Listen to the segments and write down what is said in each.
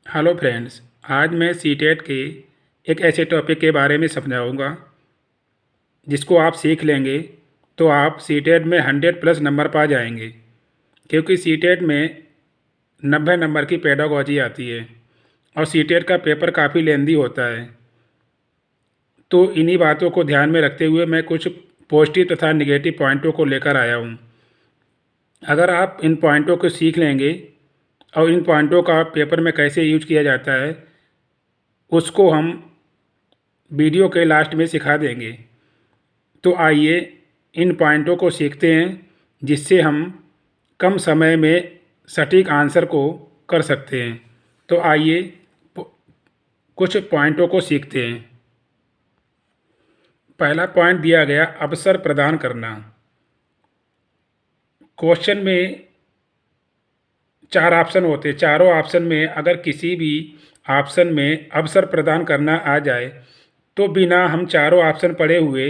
Hello friends. आज मैं CTET के एक ऐसे टॉपिक के बारे में समझाऊंगा जिसको आप सीख लेंगे तो आप सीटेट में 100+ नंबर पा जाएंगे, क्योंकि सीटेट में 90 नंबर की पेडागोजी आती है और सीटेट का पेपर काफ़ी लेंदी होता है। तो इन्हीं बातों को ध्यान में रखते हुए मैं कुछ पॉजिटिव तथा निगेटिव पॉइंटों को लेकर आया हूँ। अगर आप इन पॉइंटों को सीख लेंगे और इन पॉइंटों का पेपर में कैसे यूज किया जाता है उसको हम वीडियो के लास्ट में सिखा देंगे। तो आइए इन पॉइंटों को सीखते हैं जिससे हम कम समय में सटीक आंसर को कर सकते हैं। तो आइए कुछ पॉइंटों को सीखते हैं। पहला पॉइंट दिया गया अवसर प्रदान करना। क्वेश्चन में 4 ऑप्शन होते हैं। चारों ऑप्शन में अगर किसी भी ऑप्शन में अवसर प्रदान करना आ जाए तो बिना हम चारों ऑप्शन पढ़े हुए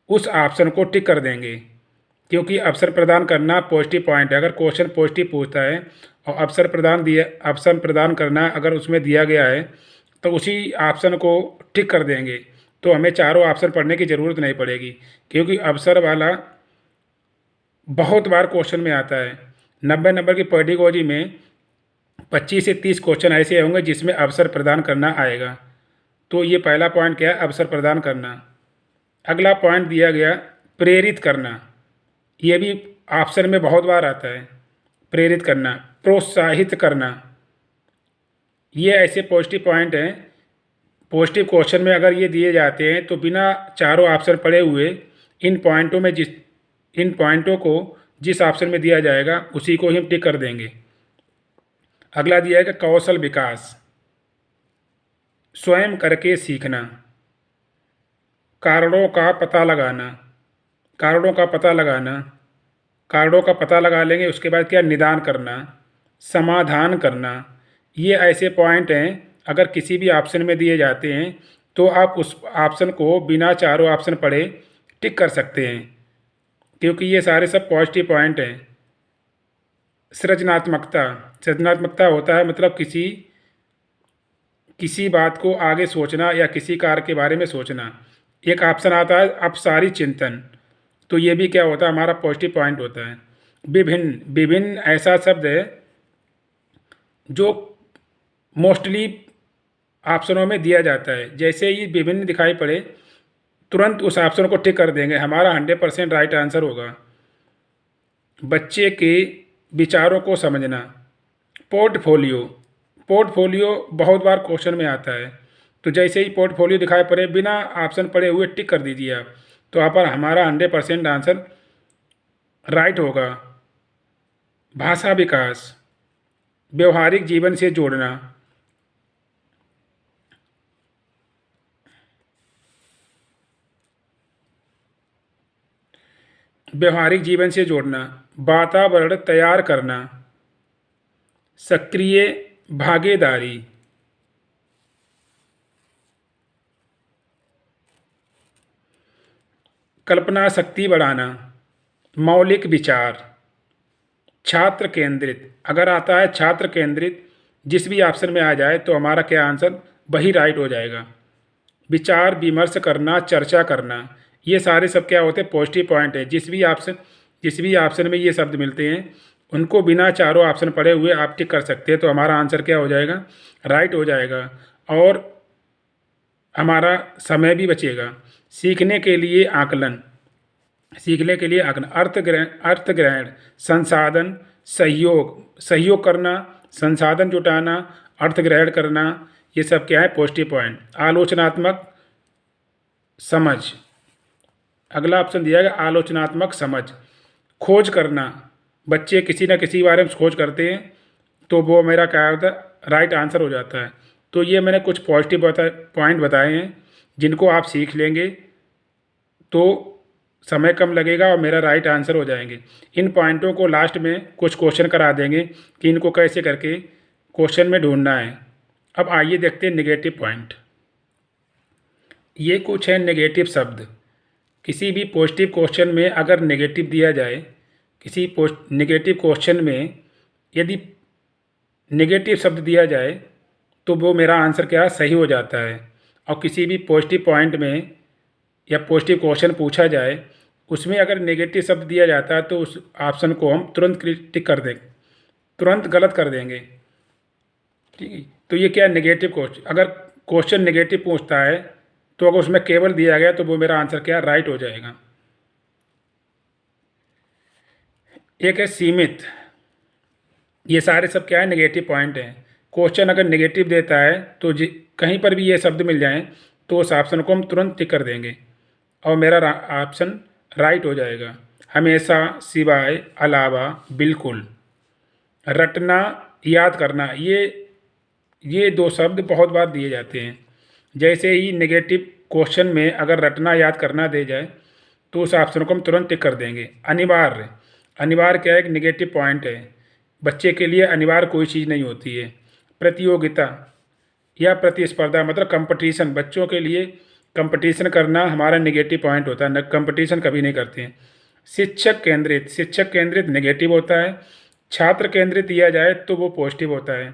उस ऑप्शन को टिक कर देंगे, क्योंकि अवसर प्रदान करना पॉजिटिव पॉइंट है। अगर क्वेश्चन पॉजिटिव पूछता है और अवसर प्रदान करना अगर उसमें दिया गया है तो उसी ऑप्शन को टिक कर देंगे, तो हमें चारों ऑप्शन पढ़ने की ज़रूरत नहीं पड़ेगी, क्योंकि अवसर वाला बहुत बार क्वेश्चन में आता है। 90 नंबर की पेडागोजी में 25 से 30 क्वेश्चन ऐसे होंगे जिसमें अवसर प्रदान करना आएगा। तो ये पहला पॉइंट क्या है, अवसर प्रदान करना। अगला पॉइंट दिया गया प्रेरित करना। ये भी ऑप्शन में बहुत बार आता है। प्रेरित करना, प्रोत्साहित करना, ये ऐसे पॉजिटिव पॉइंट हैं। पॉजिटिव क्वेश्चन में अगर ये दिए जाते हैं तो बिना चारों ऑप्शन पढ़े हुए इन पॉइंटों को जिस ऑप्शन में दिया जाएगा उसी को ही हम टिक कर देंगे। अगला दिया है कि कौशल विकास, स्वयं करके सीखना, कारणों का पता लगाना। कारणों का पता लगा लेंगे, उसके बाद क्या, निदान करना, समाधान करना। ये ऐसे पॉइंट हैं अगर किसी भी ऑप्शन में दिए जाते हैं तो आप उस ऑप्शन को बिना चारों ऑप्शन पढ़े टिक कर सकते हैं, क्योंकि ये सारे सब पॉजिटिव पॉइंट हैं। सृजनात्मकता होता है मतलब किसी बात को आगे सोचना या किसी कार्य के बारे में सोचना। एक ऑप्शन आता है अपसारी चिंतन, तो ये भी क्या होता है, हमारा पॉजिटिव पॉइंट होता है। विभिन्न ऐसा शब्द है जो मोस्टली ऑप्शनों में दिया जाता है। जैसे ही विभिन्न दिखाई पड़े तुरंत उस ऑप्शन को टिक कर देंगे, हमारा 100% राइट आंसर होगा। बच्चे के विचारों को समझना। पोर्टफोलियो बहुत बार क्वेश्चन में आता है, तो जैसे ही पोर्टफोलियो दिखाई पड़े बिना ऑप्शन पढ़े हुए टिक कर दीजिए आप, तो यहाँ पर हमारा 100% आंसर राइट होगा। भाषा विकास, व्यवहारिक जीवन से जोड़ना। वातावरण तैयार करना, सक्रिय भागीदारी, कल्पना शक्ति बढ़ाना, मौलिक विचार, छात्र केंद्रित। अगर आता है छात्र केंद्रित, जिस भी ऑप्शन में आ जाए तो हमारा क्या आंसर वही राइट हो जाएगा। विचार विमर्श करना, चर्चा करना, ये सारे सब क्या होते हैं, पॉजिटिव पॉइंट है। जिस भी ऑप्शन में ये शब्द मिलते हैं उनको बिना चारों ऑप्शन पढ़े हुए आप टिक कर सकते हैं, तो हमारा आंसर क्या हो जाएगा, राइट हो जाएगा और हमारा समय भी बचेगा। सीखने के लिए आकलन, अर्थ ग्रहण, संसाधन, सहयोग करना, संसाधन जुटाना, अर्थ ग्रहण करना, ये सब क्या है, पॉजिटिव पॉइंट। आलोचनात्मक समझ, अगला ऑप्शन दिया गया आलोचनात्मक समझ। खोज करना, बच्चे किसी न किसी बारे में खोज करते हैं तो वो मेरा क्या होता है, राइट आंसर हो जाता है। तो ये मैंने कुछ पॉजिटिव पॉइंट बताए हैं जिनको आप सीख लेंगे तो समय कम लगेगा और मेरा राइट आंसर हो जाएंगे। इन पॉइंटों को लास्ट में कुछ क्वेश्चन करा देंगे कि इनको कैसे करके क्वेश्चन में ढूंढना है। अब आइए देखते हैं नेगेटिव पॉइंट। ये कुछ है नेगेटिव शब्द। किसी भी पॉजिटिव क्वेश्चन में अगर नेगेटिव दिया जाए, नेगेटिव क्वेश्चन में यदि नेगेटिव शब्द दिया जाए तो वो मेरा आंसर क्या सही हो जाता है। और किसी भी पॉजिटिव पॉइंट में या पॉजिटिव क्वेश्चन पूछा जाए, उसमें अगर नेगेटिव शब्द दिया जाता है तो उस ऑप्शन को हम तुरंत टिक कर देंगे, तुरंत गलत कर देंगे। ठीक है, तो ये क्या नेगेटिव क्वेश्चन, अगर क्वेश्चन नेगेटिव पूछता है तो अगर उसमें केवल दिया गया तो वो मेरा आंसर क्या राइट हो जाएगा। एक है सीमित, ये सारे सब क्या है नेगेटिव पॉइंट हैं। क्वेश्चन अगर नेगेटिव देता है तो कहीं पर भी ये शब्द मिल जाएं तो उस ऑप्शन को हम तुरंत टिक कर देंगे और मेरा ऑप्शन राइट हो जाएगा। हमेशा, सिवाय, अलावा, बिल्कुल। रटना, याद करना, ये दो शब्द बहुत बार दिए जाते हैं। जैसे ही नेगेटिव क्वेश्चन में अगर रटना याद करना दे जाए तो उस ऑप्शन को हम तुरंत टिक कर देंगे। अनिवार्य, अनिवार्य क्या है, एक नेगेटिव पॉइंट है। बच्चे के लिए अनिवार्य कोई चीज़ नहीं होती है। प्रतियोगिता या प्रतिस्पर्धा मतलब कंपटीशन, बच्चों के लिए कंपटीशन करना हमारा नेगेटिव पॉइंट होता है, न कंपटीशन कभी नहीं करते हैं। शिक्षक केंद्रित, शिक्षक केंद्रित नेगेटिव होता है। छात्र केंद्रित दिया जाए तो वो पॉजिटिव होता है।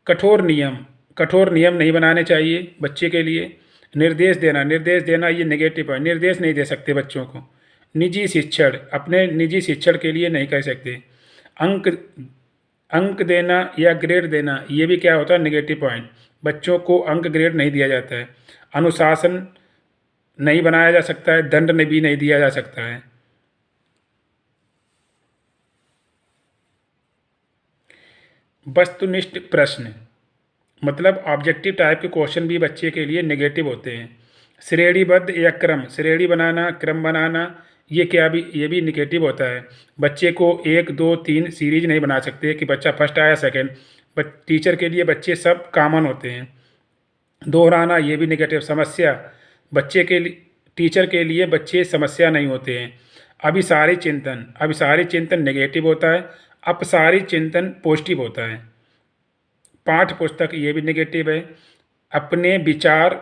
कठोर नियम, कठोर नियम नहीं बनाने चाहिए बच्चे के लिए। निर्देश देना, निर्देश देना ये नेगेटिव है, निर्देश नहीं दे सकते बच्चों को। निजी शिक्षण, अपने निजी शिक्षण के लिए नहीं कह सकते। अंक, अंक देना या ग्रेड देना ये भी क्या होता है नेगेटिव पॉइंट, बच्चों को अंक ग्रेड नहीं दिया जाता है। अनुशासन नहीं बनाया जा सकता है, दंड भी नहीं दिया जा सकता है। वस्तुनिष्ठ प्रश्न मतलब ऑब्जेक्टिव टाइप के क्वेश्चन भी बच्चे के लिए नेगेटिव होते हैं। श्रेणीबद्ध या क्रम, श्रेणी बनाना, क्रम बनाना, ये भी नेगेटिव होता है। बच्चे को 1 2 3 सीरीज नहीं बना सकते कि बच्चा फर्स्ट आया सेकंड, टीचर के लिए बच्चे सब कॉमन होते हैं। दोहराना ये भी नेगेटिव। समस्या, बच्चे के लिए, टीचर के लिए बच्चे समस्या नहीं होते हैं। अभिसारी चिंतन, अभिसारी चिंतन नेगेटिव होता है। अपसारी चिंतन पॉजिटिव होता है। पाठ पुस्तक ये भी नेगेटिव है। अपने विचार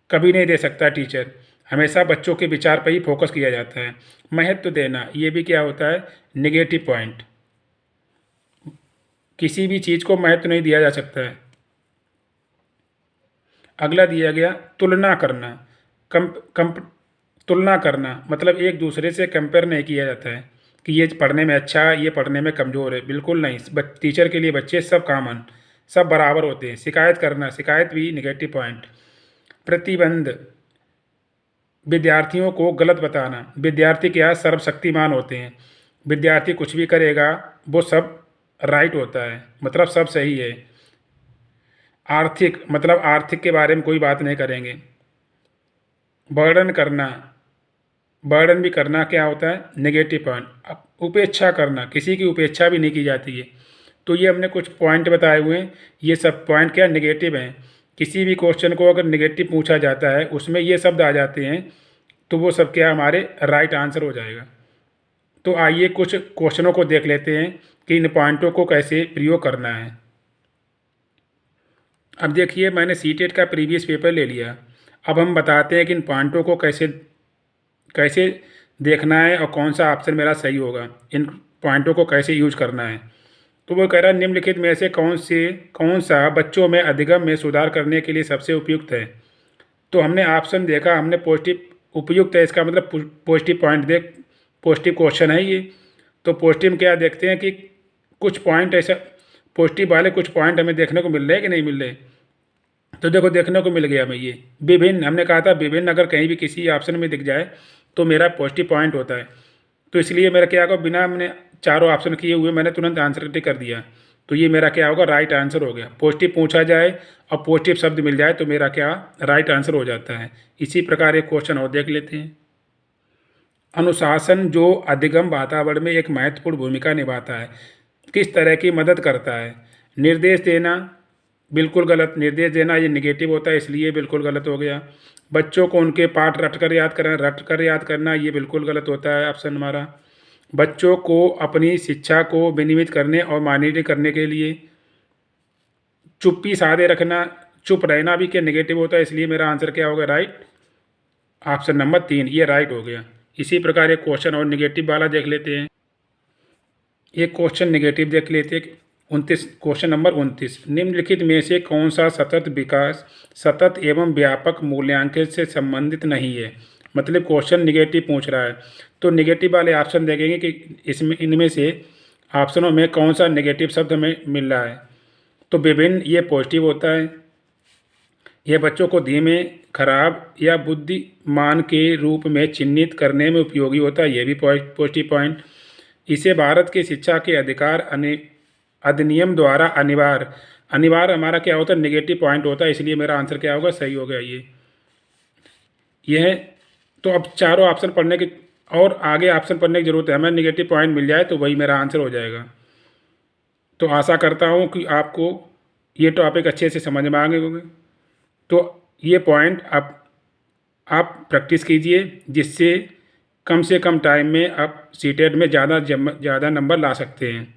कभी नहीं दे सकता टीचर, हमेशा बच्चों के विचार पर ही फोकस किया जाता है। महत्व देना ये भी क्या होता है नेगेटिव पॉइंट, किसी भी चीज़ को महत्व नहीं दिया जा सकता है। अगला दिया गया तुलना करना। तुलना करना मतलब एक दूसरे से कंपेयर नहीं किया जाता है कि ये पढ़ने में अच्छा है, ये पढ़ने में कमज़ोर है, बिल्कुल नहीं। टीचर के लिए बच्चे सब कॉमन, सब बराबर होते हैं। शिकायत करना, शिकायत भी नेगेटिव पॉइंट। प्रतिबंध, विद्यार्थियों को गलत बताना, विद्यार्थी क्या सर्वशक्तिमान होते हैं, विद्यार्थी कुछ भी करेगा वो सब राइट होता है, मतलब सब सही है। आर्थिक मतलब आर्थिक के बारे में कोई बात नहीं करेंगे। वर्णन करना, वर्णन भी करना क्या होता है नेगेटिव पॉइंट। अब उपेक्षा करना, किसी की उपेक्षा भी नहीं की जाती है। तो ये हमने कुछ पॉइंट बताए हुए हैं, ये सब पॉइंट क्या नेगेटिव हैं। किसी भी क्वेश्चन को अगर नेगेटिव पूछा जाता है उसमें ये शब्द आ जाते हैं तो वो सब क्या हमारे राइट आंसर हो जाएगा। तो आइए कुछ क्वेश्चनों को देख लेते हैं कि इन पॉइंटों को कैसे प्रयोग करना है। अब देखिए मैंने सीटेट का प्रीवियस पेपर ले लिया। अब हम बताते हैं कि इन पॉइंटों को कैसे कैसे देखना है और कौन सा ऑप्शन मेरा सही होगा, इन पॉइंटों को कैसे यूज करना है। तो वो कह रहा है निम्नलिखित में से कौन सा बच्चों में अधिगम में सुधार करने के लिए सबसे उपयुक्त है। तो हमने ऑप्शन देखा, हमने पॉजिटिव उपयुक्त है, इसका मतलब पॉजिटिव पॉइंट देख, पॉजिटिव क्वेश्चन है ये। तो पॉजिटिव क्या देखते हैं कि कुछ पॉइंट ऐसा पॉजिटिव वाले कुछ पॉइंट हमें देखने को मिल रहे हैं कि नहीं मिल रहे। तो देखो देखने को मिल गया हमें ये विभिन्न, हमने कहा था विभिन्न अगर कहीं भी किसी ऑप्शन में दिख जाए तो मेरा पॉजिटिव पॉइंट होता है। तो इसलिए मेरा क्या होगा, बिना हमने चारों ऑप्शन किए हुए मैंने तुरंत आंसर टिक कर दिया। तो ये मेरा क्या होगा राइट आंसर हो गया। पॉजिटिव पूछा जाए और पॉजिटिव शब्द मिल जाए तो मेरा क्या राइट आंसर हो जाता है। इसी प्रकार एक क्वेश्चन और देख लेते हैं। अनुशासन जो अधिगम वातावरण में एक महत्वपूर्ण भूमिका निभाता है, किस तरह की मदद करता है। निर्देश देना बिल्कुल गलत, निर्देश देना ये नेगेटिव होता है इसलिए बिल्कुल गलत हो गया। बच्चों को उनके पाठ रट कर याद करना ये बिल्कुल गलत होता है ऑप्शन हमारा। बच्चों को अपनी शिक्षा को विनियमित करने और मॉनिटर करने के लिए चुप्पी साधे रखना, चुप रहना भी क्या नेगेटिव होता है, इसलिए मेरा आंसर क्या होगा राइट, ऑप्शन नंबर 3 ये राइट हो गया। इसी प्रकार एक क्वेश्चन और नेगेटिव वाला देख लेते हैं। एक क्वेश्चन नेगेटिव देख लेते हैं। क्वेश्चन नंबर 29, निम्नलिखित में से कौन सा सतत विकास सतत एवं व्यापक मूल्यांकन से संबंधित नहीं है। मतलब क्वेश्चन निगेटिव पूछ रहा है, तो निगेटिव वाले ऑप्शन देखेंगे कि इसमें इनमें से ऑप्शनों में कौन सा नेगेटिव शब्द हमें मिल रहा है। तो विभिन्न ये पॉजिटिव होता है, यह बच्चों को धीमे, खराब या बुद्धिमान के रूप में चिन्हित करने में उपयोगी होता है, यह भी पॉजिटिव पॉइंट। इसे भारत के शिक्षा के अधिकार अधिनियम द्वारा अनिवार्य हमारा क्या होता है, नेगेटिव पॉइंट होता है, इसलिए मेरा आंसर क्या होगा, सही हो गया ये है। तो अब चारों ऑप्शन पढ़ने के और आगे ऑप्शन पढ़ने की ज़रूरत है, हमें नेगेटिव पॉइंट मिल जाए तो वही मेरा आंसर हो जाएगा। तो आशा करता हूँ कि आपको ये टॉपिक अच्छे से समझ में आ गए होंगे। तो ये पॉइंट आप प्रैक्टिस कीजिए, जिससे कम से कम टाइम में आप सीटेट में ज़्यादा नंबर ला सकते हैं।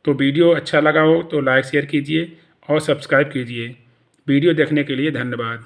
तो वीडियो अच्छा लगा हो तो लाइक शेयर कीजिए और सब्सक्राइब कीजिए। वीडियो देखने के लिए धन्यवाद।